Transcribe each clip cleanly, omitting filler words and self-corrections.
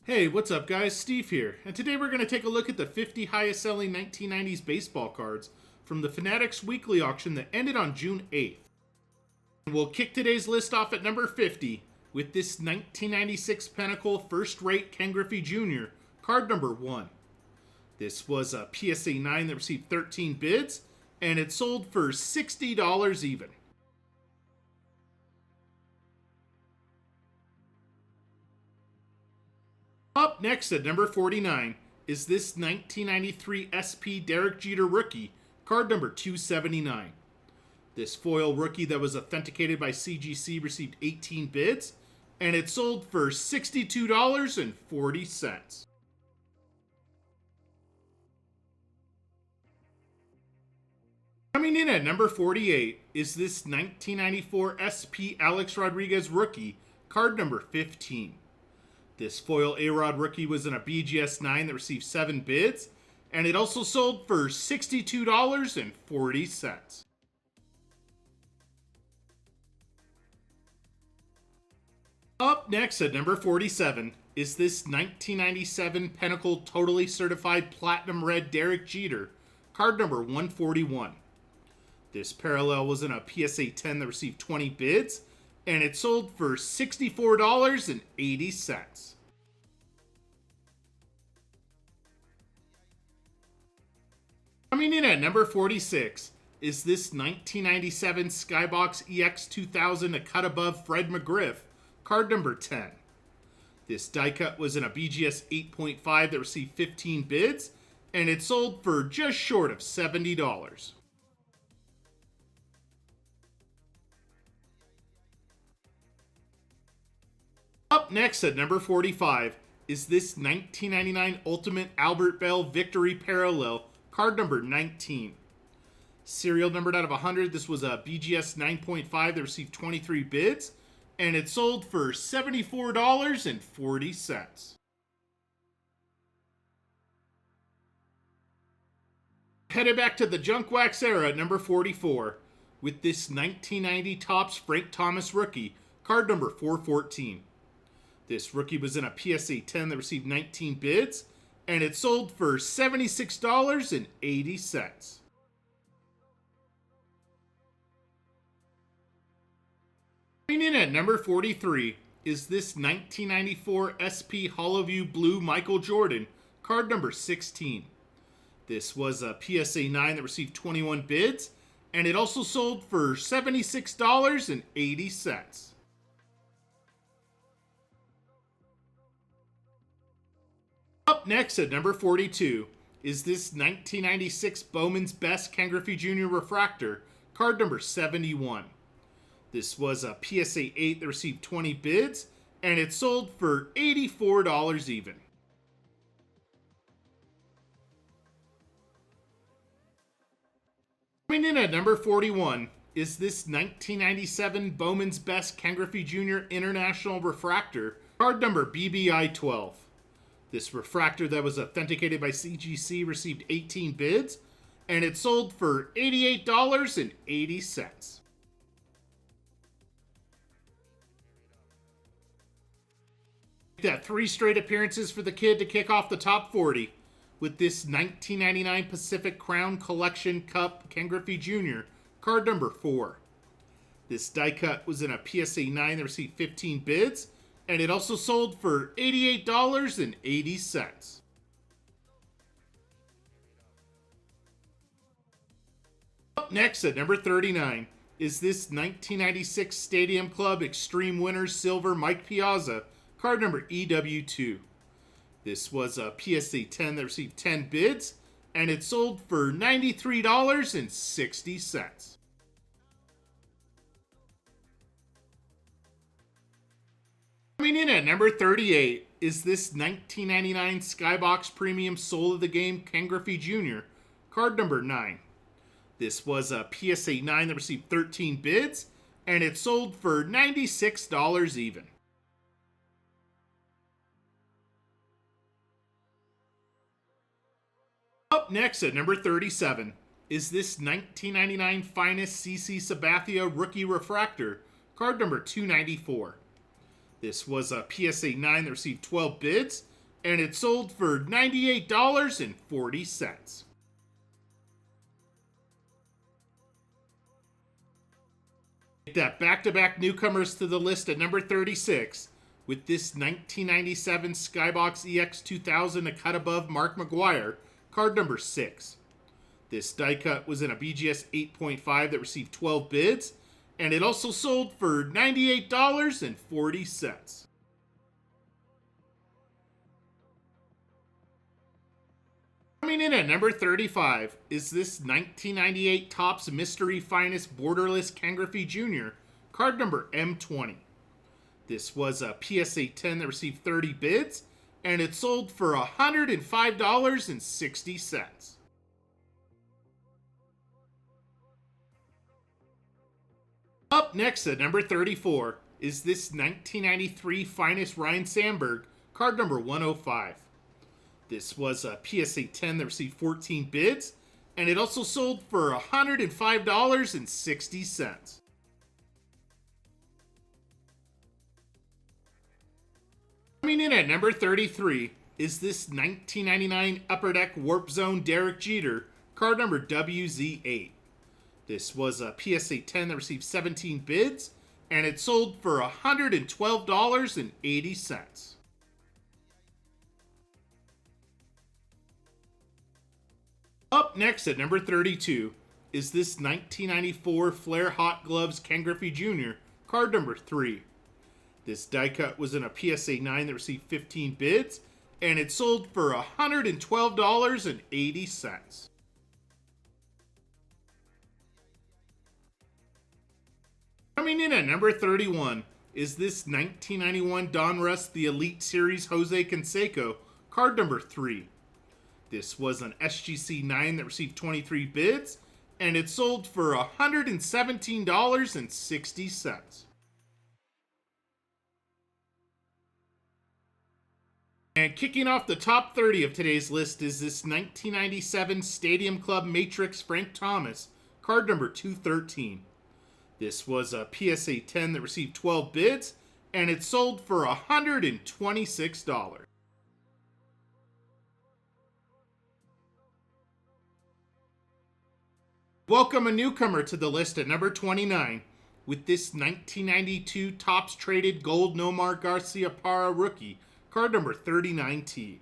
Hey, what's up guys? Steve here, and today we're going to take a look at the 50 highest selling 1990s baseball cards from the Fanatics weekly auction that ended on June 8th. And we'll kick today's list off at number 50 with this 1996 Pinnacle First Rate Ken Griffey Jr. card number 1. This was a PSA 9 that received 13 bids, and it sold for $60 even. Up next at number 49 is this 1993 SP Derek Jeter rookie, card number 279. This foil rookie that was authenticated by CGC received 18 bids, and it sold for $62.40. Coming in at number 48 is this 1994 SP Alex Rodriguez rookie, card number 15. This foil A-Rod rookie was in a BGS 9 that received 7 bids, and it also sold for $62.40. Up next at number 47 is this 1997 Pinnacle Totally Certified Platinum Red Derek Jeter, card number 141. This parallel was in a PSA 10 that received 20 bids, and it sold for $64.80. Coming in at number 46 is this 1997 Skybox EX2000 A Cut Above Fred McGriff, card number 10. This die cut was in a BGS 8.5 that received 15 bids, and it sold for just short of $70. Up next at number 45 is this 1999 Ultimate Albert Bell Victory Parallel, card number 19. Serial numbered out of 100, this was a BGS 9.5 that received 23 bids, and it sold for $74.40. Headed back to the junk wax era at number 44 with this 1990 Topps Frank Thomas rookie, card number 414. This rookie was in a PSA 10 that received 19 bids, and it sold for $76.80. Coming in at number 43 is this 1994 SP Hollowview Blue Michael Jordan, card number 16. This was a PSA 9 that received 21 bids, and it also sold for $76.80. Up next at number 42 is this 1996 Bowman's Best Ken Griffey Jr. Refractor, card number 71. This was a PSA 8 that received 20 bids, and it sold for $84 even. Coming in at number 41 is this 1997 Bowman's Best Ken Griffey Jr. International Refractor, card number BBI 12. This refractor that was authenticated by CGC received 18 bids, and it sold for $88.80. That 3 straight appearances for the kid to kick off the top 40 with this 1999 Pacific Crown Collection Cup Ken Griffey Jr. card number 4. This die cut was in a PSA 9 that received 15 bids, and it also sold for $88.80. Up next at number 39 is this 1996 Stadium Club Extreme Winners Silver Mike Piazza, card number EW2. This was a PSA 10 that received 10 bids, and it sold for $93.60. Coming in at number 38 is this 1999 Skybox Premium Soul of the Game Ken Griffey Jr., card number 9. This was a PSA 9 that received 13 bids, and it sold for $96 even. Up next at number 37 is this 1999 Finest CC Sabathia Rookie Refractor, card number 294. This was a PSA 9 that received 12 bids, and it sold for $98.40. That back-to-back newcomers to the list at number 36 with this 1997 Skybox EX2000 a cut above Mark McGuire, card number 6. This die cut was in a BGS 8.5 that received 12 bids, and it also sold for $98.40. Coming in at number 35 is this 1998 Topps Mystery Finest Borderless Ken Griffey Jr., card number M20. This was a PSA 10 that received 30 bids, and it sold for $105.60. Up next at number 34 is this 1993 Finest Ryan Sandberg, card number 105. This was a PSA 10 that received 14 bids, and it also sold for $105.60. Coming in at number 33 is this 1999 Upper Deck Warp Zone Derek Jeter, card number WZ8. This was a PSA 10 that received 17 bids, and it sold for $112.80. Up next at number 32 is this 1994 Flair Hot Gloves Ken Griffey Jr., card number 3. This die cut was in a PSA 9 that received 15 bids, and it sold for $112.80. Coming in at number 31 is this 1991 Donruss The Elite Series Jose Canseco, card number 3. This was an SGC 9 that received 23 bids, and it sold for $117.60. And kicking off the top 30 of today's list is this 1997 Stadium Club Matrix Frank Thomas, card number 213. This was a PSA 10 that received 12 bids, and it sold for $126. Welcome a newcomer to the list at number 29 with this 1992 Topps Traded Gold Nomar Garciaparra rookie, card number 39T.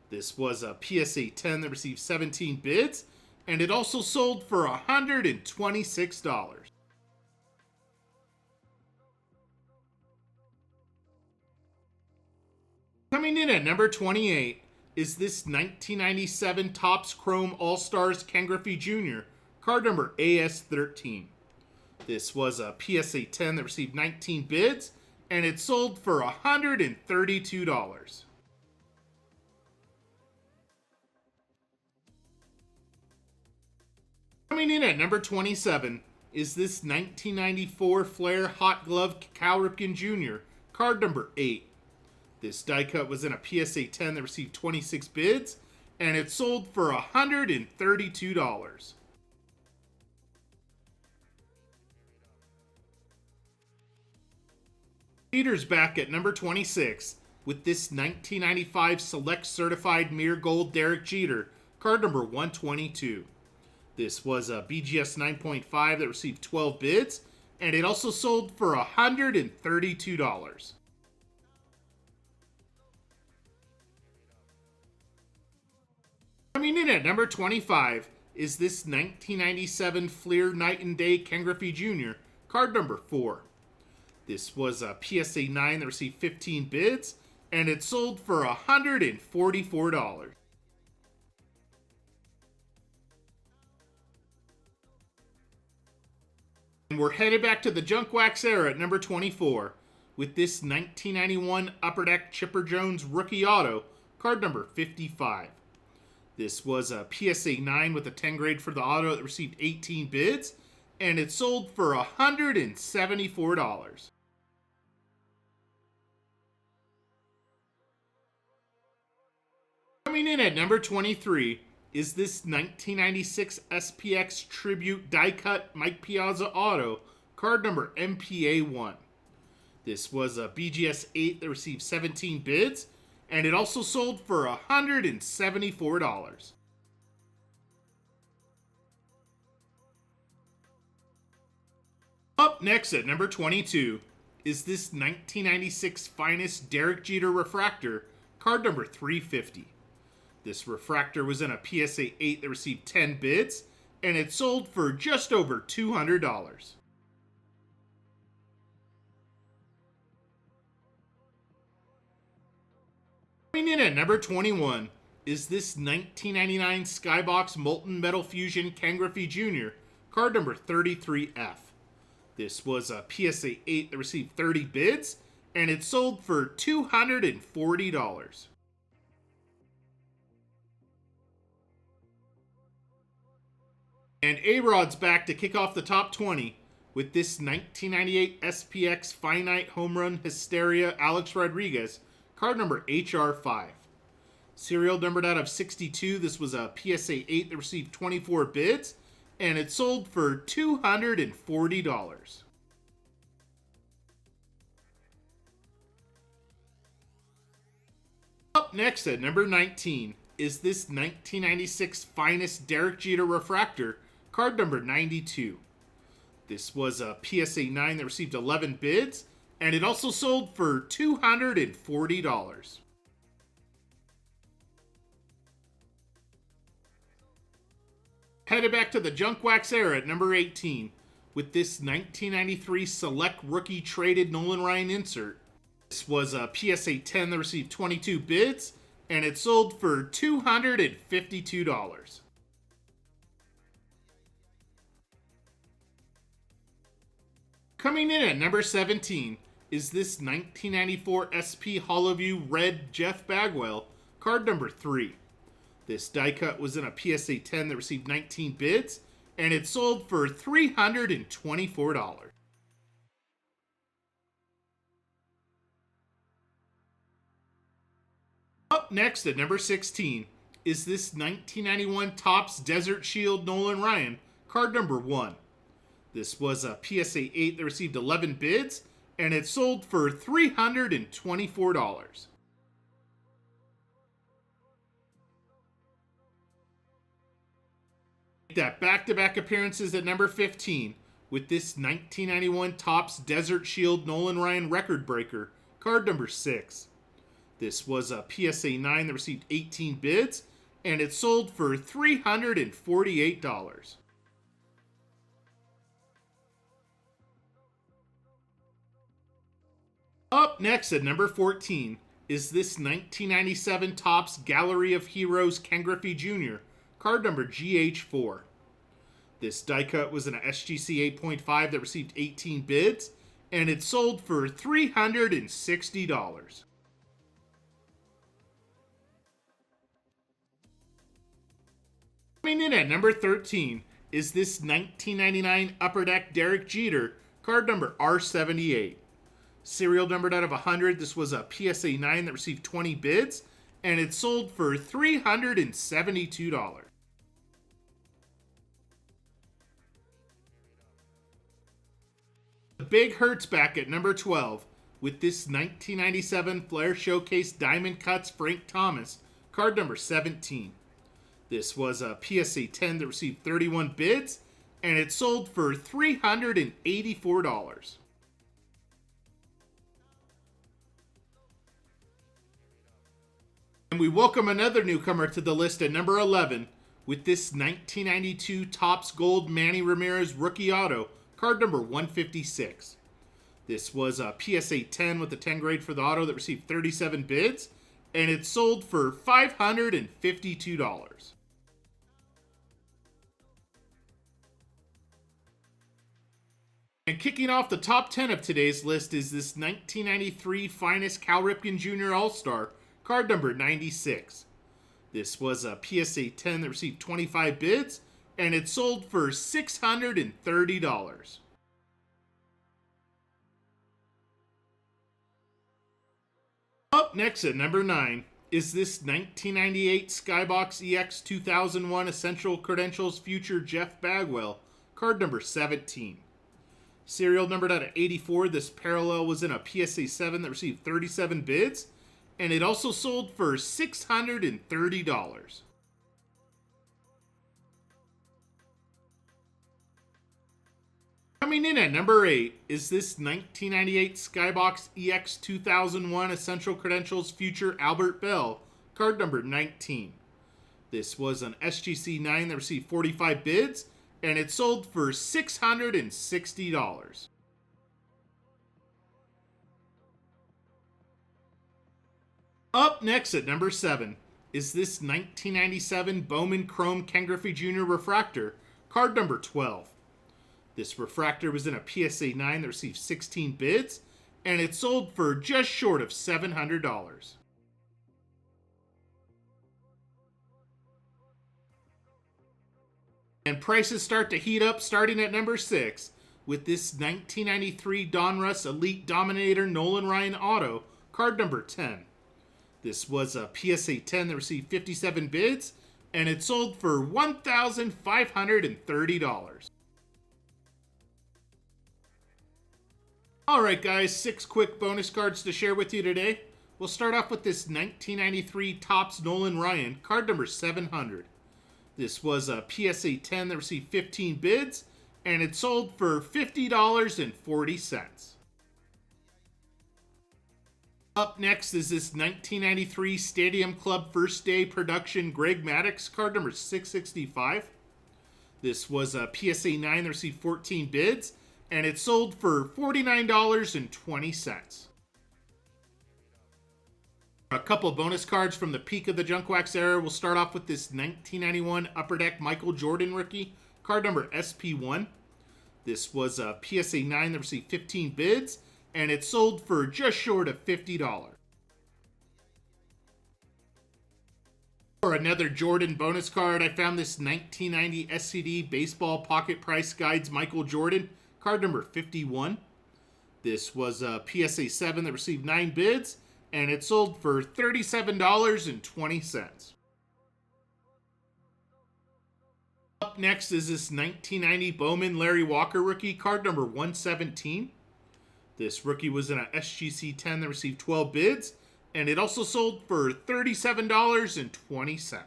This was a PSA 10 that received 17 bids, and it also sold for $126. Coming in at number 28 is this 1997 Topps Chrome All-Stars Ken Griffey Jr., card number AS13. This was a PSA 10 that received 19 bids, and it sold for $132. Coming in at number 27 is this 1994 Flair Hot Glove Cal Ripken Jr., card number 8. This die cut was in a PSA 10 that received 26 bids, and it sold for $132. Peter's back at number 26 with this 1995 Select Certified Mirror Gold Derek Jeter, card number 122. This was a BGS 9.5 that received 12 bids, and it also sold for $132. Coming in at number 25 is this 1997 Fleer Night and Day Ken Griffey Jr., card number 4. This was a PSA 9 that received 15 bids, and it sold for $144. And we're headed back to the junk wax era at number 24 with this 1991 Upper Deck Chipper Jones Rookie Auto, card number 55. This was a PSA 9 with a 10 grade for the auto that received 18 bids, and it sold for $174. Coming in at number 23 is this 1996 SPX Tribute Die Cut Mike Piazza Auto, card number MPA1. This was a BGS 8 that received 17 bids, and it also sold for $174. Up next at number 22 is this 1996 Finest Derek Jeter Refractor, card number 350. This refractor was in a PSA 8 that received 10 bids, and it sold for just over $200. Coming in at number 21 is this 1999 Skybox Molten Metal Fusion Ken Griffey Jr., card number 33F. This was a PSA 8 that received 30 bids, and it sold for $240. And A-Rod's back to kick off the top 20 with this 1998 SPX Finite Home Run Hysteria Alex Rodriguez, card number HR5. Serial numbered out of 62, this was a PSA 8 that received 24 bids, and it sold for $240. Up next at number 19 is this 1996 Finest Derek Jeter Refractor, card number 92. This was a PSA 9 that received 11 bids, and it also sold for $240. Headed back to the junk wax era at number 18 with this 1993 Select Rookie Traded Nolan Ryan insert. This was a PSA 10 that received 22 bids, and it sold for $252. Coming in at number 17 is this 1994 SP Hollowview Red Jeff Bagwell, card number 3. This die cut was in a PSA 10 that received 19 bids, and it sold for $324. Up next at number 16 is this 1991 Topps Desert Shield Nolan Ryan, card number 1. This was a PSA 8 that received 11 bids, and it sold for $324. That back-to-back appearances at number 15 with this 1991 Topps Desert Shield Nolan Ryan record breaker, card number 6. This was a PSA 9 that received 18 bids, and it sold for $348. Up next at number 14 is this 1997 Topps Gallery of Heroes Ken Griffey Jr., card number GH4. This die cut was an SGC 8.5 that received 18 bids, and it sold for $360. Coming in at number 13 is this 1999 Upper Deck Derek Jeter, card number R78. Serial numbered out of 100, this was a PSA 9 that received 20 bids, and it sold for $372. The Big Hurt's back at number 12 with this 1997 Flair Showcase Diamond Cuts Frank Thomas, card number 17. This was a PSA 10 that received 31 bids, and it sold for $384. And we welcome another newcomer to the list at number 11 with this 1992 Topps Gold Manny Ramirez Rookie Auto, card number 156. This was a PSA 10 with the 10 grade for the auto that received 37 bids, and it sold for $552. And kicking off the top 10 of today's list is this 1993 Finest Cal Ripken Jr. All-Star, card number 96. This was a PSA 10 that received 25 bids, and it sold for $630. Up next at number 9 is this 1998 Skybox EX 2001 Essential Credentials Future Jeff Bagwell, card number 17. Serial numbered out of 84, this parallel was in a PSA 7 that received 37 bids, and it also sold for $630. Coming in at number 8 is this 1998 Skybox EX 2001 Essential Credentials Future Albert Bell, card number 19. This was an SGC 9 that received 45 bids, and it sold for $660. Up next at number 7 is this 1997 Bowman Chrome Ken Griffey Jr. Refractor, card number 12. This refractor was in a PSA 9 that received 16 bids, and it sold for just short of $700. And prices start to heat up starting at number 6 with this 1993 Donruss Elite Dominator Nolan Ryan Auto, card number 10. This was a PSA 10 that received 57 bids, and it sold for $1,530. Alright guys, 6 quick bonus cards to share with you today. We'll start off with this 1993 Topps Nolan Ryan, card number 700. This was a PSA 10 that received 15 bids, and it sold for $50.40. Up next is this 1993 Stadium Club First Day Production Greg Maddux, card number 665. This was a PSA 9 that received 14 bids, and it sold for $49.20. A couple bonus cards from the peak of the junk wax era. We'll start off with this 1991 Upper Deck Michael Jordan rookie, card number SP1. This was a PSA 9 that received 15 bids, and it sold for just short of $50. For another Jordan bonus card, I found this 1990 SCD Baseball Pocket Price Guides Michael Jordan, card number 51. This was a PSA 7 that received 9 bids, and it sold for $37.20. Up next is this 1990 Bowman Larry Walker rookie, card number 117. This rookie was in an SGC 10 that received 12 bids, and it also sold for $37.20.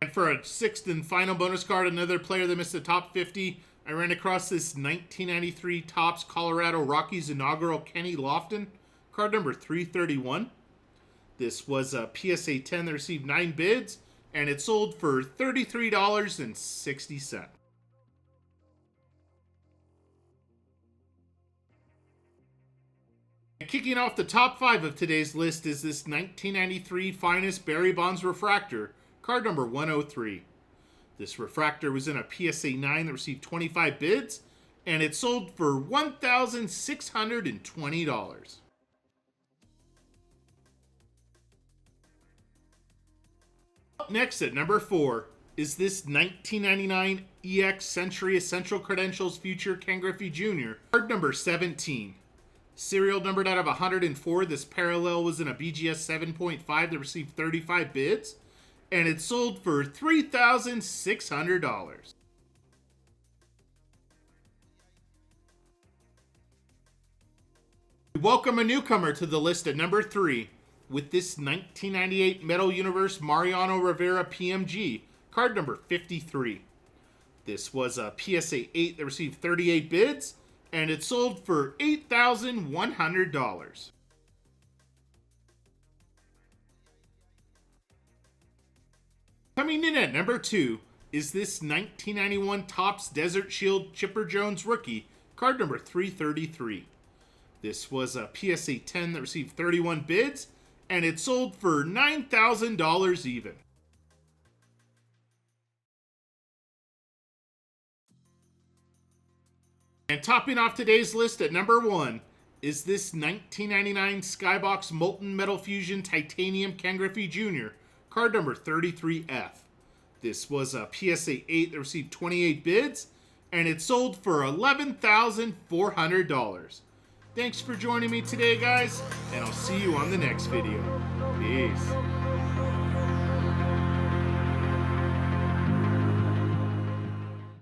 And for a 6th and final bonus card, another player that missed the top 50, I ran across this 1993 Topps Colorado Rockies inaugural Kenny Lofton, card number 331. This was a PSA 10 that received 9 bids, and it sold for $33.60. And kicking off the top 5 of today's list is this 1993 Finest Barry Bonds Refractor, card number 103. This refractor was in a PSA 9 that received 25 bids, and it sold for $1,620. Up next at number 4 is this 1999 EX Century Essential Credentials Future Ken Griffey Jr., card number 17. Serial numbered out of 104, this parallel was in a BGS 7.5 that received 35 bids, and it sold for $3,600. We welcome a newcomer to the list at number 3 with this 1998 Metal Universe Mariano Rivera PMG, card number 53. This was a PSA 8 that received 38 bids, and it sold for $8,100. Coming in at number 2 is this 1991 Topps Desert Shield Chipper Jones rookie, card number 333. This was a PSA 10 that received 31 bids, and it sold for $9,000 even. And topping off today's list at number 1 is this 1999 Skybox Molten Metal Fusion Titanium Ken Griffey Jr., card number 33F. This was a PSA 8 that received 28 bids, and it sold for $11,400. Thanks for joining me today, guys, and I'll see you on the next video. Peace.